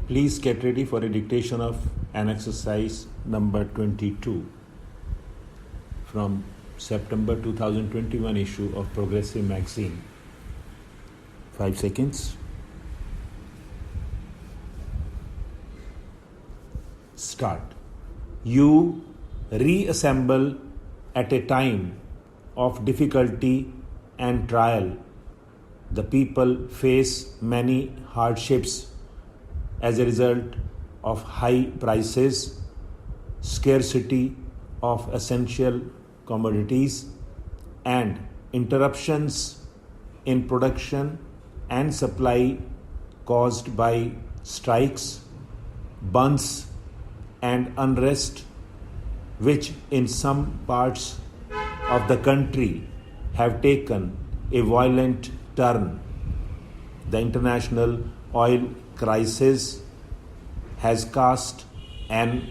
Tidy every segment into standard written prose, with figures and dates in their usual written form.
Please get ready for a dictation of an exercise number 22 from September 2021 issue of Progressive Magazine. 5 seconds. Start. You reassemble at a time of difficulty and trial. The people face many hardships as a result of high prices, scarcity of essential commodities, and interruptions in production and supply caused by strikes, bunds, and unrest, which in some parts of the country have taken a violent turn. The international oil crisis has cast an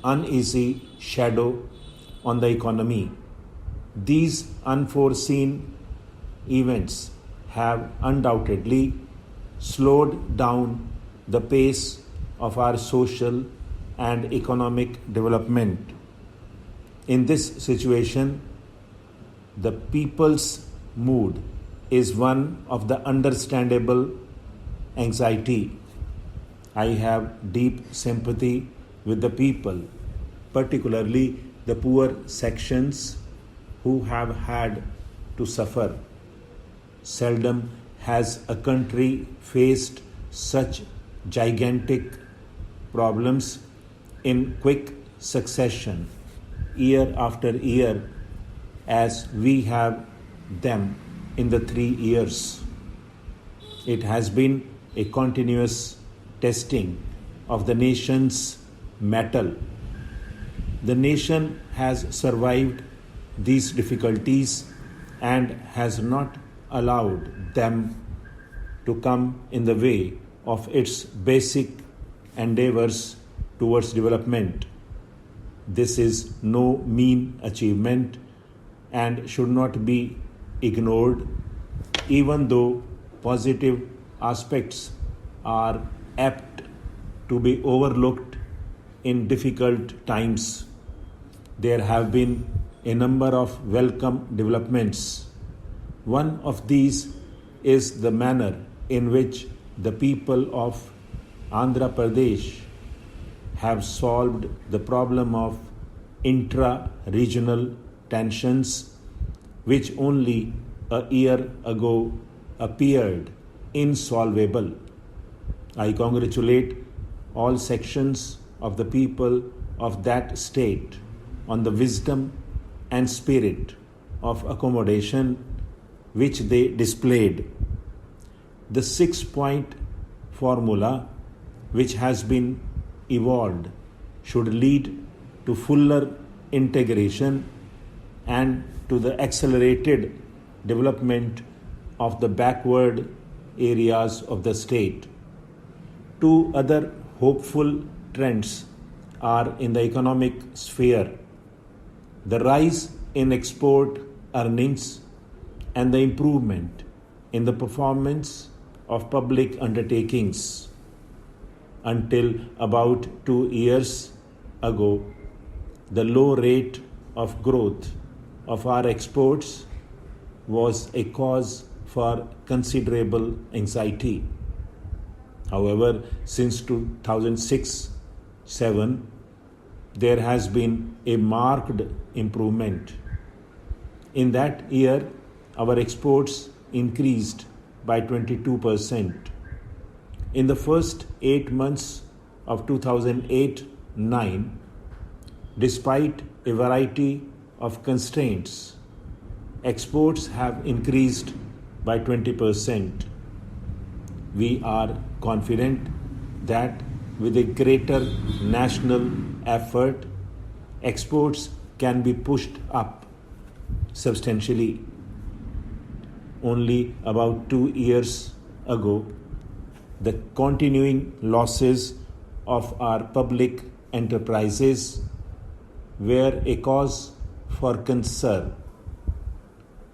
uneasy shadow on the economy. These unforeseen events have undoubtedly slowed down the pace of our social and economic development. In this situation, the people's mood is one of the understandable anxiety. I have deep sympathy with the people, particularly the poor sections who have had to suffer. Seldom has a country faced such gigantic problems in quick succession, year after year, as we have them in the 3 years. It has been a continuous testing of the nation's mettle. The nation has survived these difficulties and has not allowed them to come in the way of its basic endeavors towards development. This is no mean achievement and should not be ignored, even though positive aspects are apt to be overlooked in difficult times. There have been a number of welcome developments. One of these is the manner in which the people of Andhra Pradesh have solved the problem of intra-regional tensions, which only a year ago appeared insolvable. I congratulate all sections of the people of that state on the wisdom and spirit of accommodation which they displayed. The 6-point formula which has been evolved should lead to fuller integration and to the accelerated development of the backward areas of the state. 2 other hopeful trends are in the economic sphere: the rise in export earnings and the improvement in the performance of public undertakings. Until about 2 years ago, the low rate of growth of our exports was a cause for considerable anxiety. However, since 2006-07, there has been a marked improvement. In that year, our exports increased by 22%. In the first 8 months of 2008-09, despite a variety of constraints, exports have increased by 20%. We are confident that with a greater national effort, exports can be pushed up substantially. Only about 2 years ago, the continuing losses of our public enterprises were a cause for concern.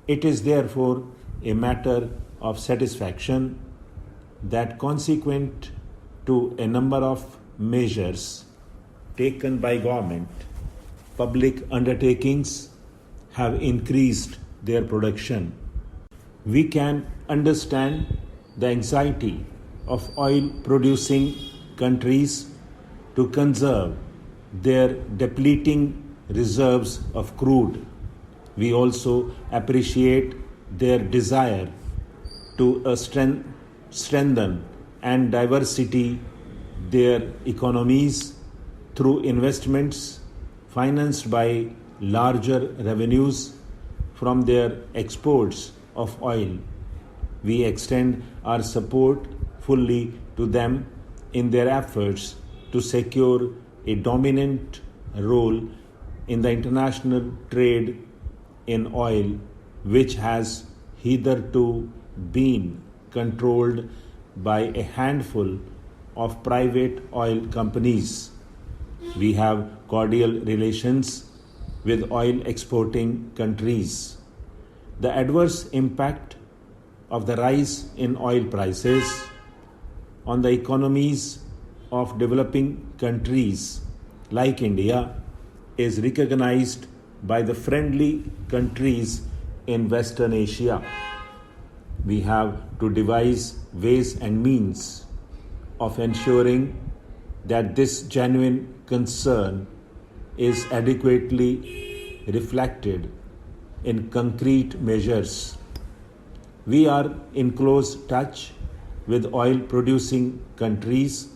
It is therefore a matter of satisfaction that consequent to a number of measures taken by government, public undertakings have increased their production. We can understand the anxiety of oil producing countries to conserve their depleting reserves of crude. We also appreciate their desire to strengthen and diversity their economies through investments financed by larger revenues from their exports of oil. We extend our support fully to them in their efforts to secure a dominant role in the international trade in oil, which has hitherto been controlled by a handful of private oil companies. We have cordial relations with oil exporting countries. The adverse impact of the rise in oil prices on the economies of developing countries like India is recognized by the friendly countries in Western Asia. We have to devise ways and means of ensuring that this genuine concern is adequately reflected in concrete measures. We are in close touch with oil producing countries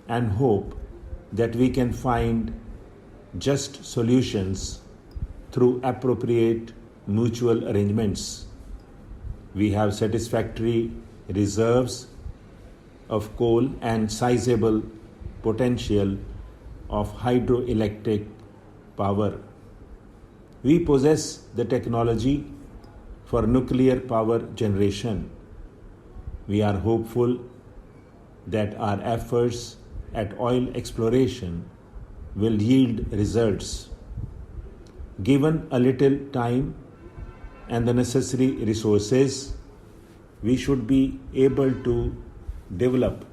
and hope that we can find just solutions through appropriate mutual arrangements. We have satisfactory reserves of coal and sizable potential of hydroelectric power. We possess the technology for nuclear power generation. We are hopeful that our efforts at oil exploration will yield results. Given a little time and the necessary resources, we should be able to develop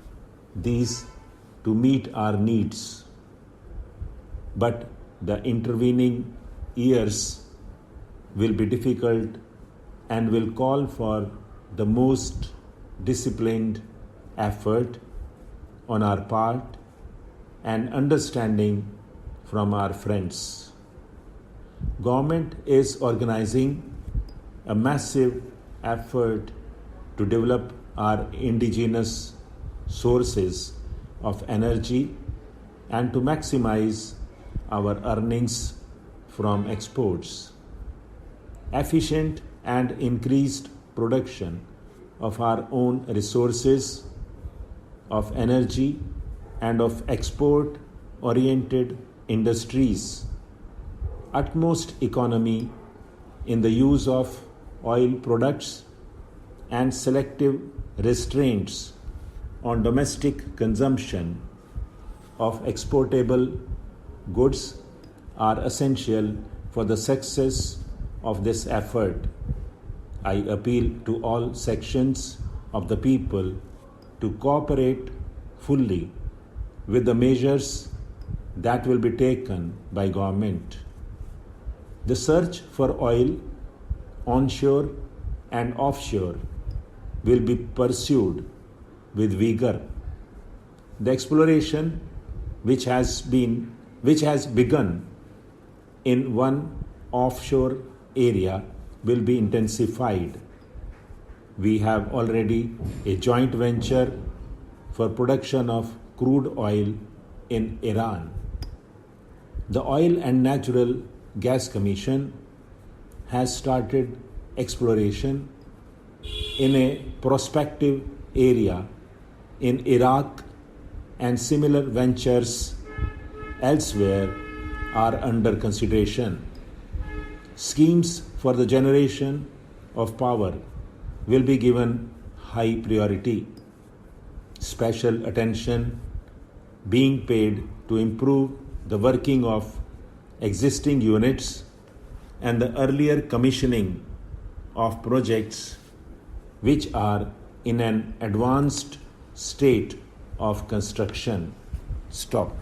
these to meet our needs. But the intervening years will be difficult and will call for the most disciplined effort on our part and understanding from our friends. Government is organizing a massive effort to develop our indigenous sources of energy and to maximize our earnings from exports. Efficient and increased production of our own resources of energy and of export-oriented industries, utmost economy in the use of oil products, and selective restraints on domestic consumption of exportable goods are essential for the success of this effort. I appeal to all sections of the people to cooperate fully with the measures that will be taken by government. The search for oil, onshore and offshore, will be pursued with vigor. The exploration which has begun in one offshore area will be intensified. We have already a joint venture for production of crude oil in Iran. The Oil and Natural Gas Commission has started exploration in a prospective area in Iraq, and similar ventures elsewhere are under consideration. Schemes for the generation of power will be given high priority. Special attention being paid to improve the working of existing units and the earlier commissioning of projects which are in an advanced state of construction stop.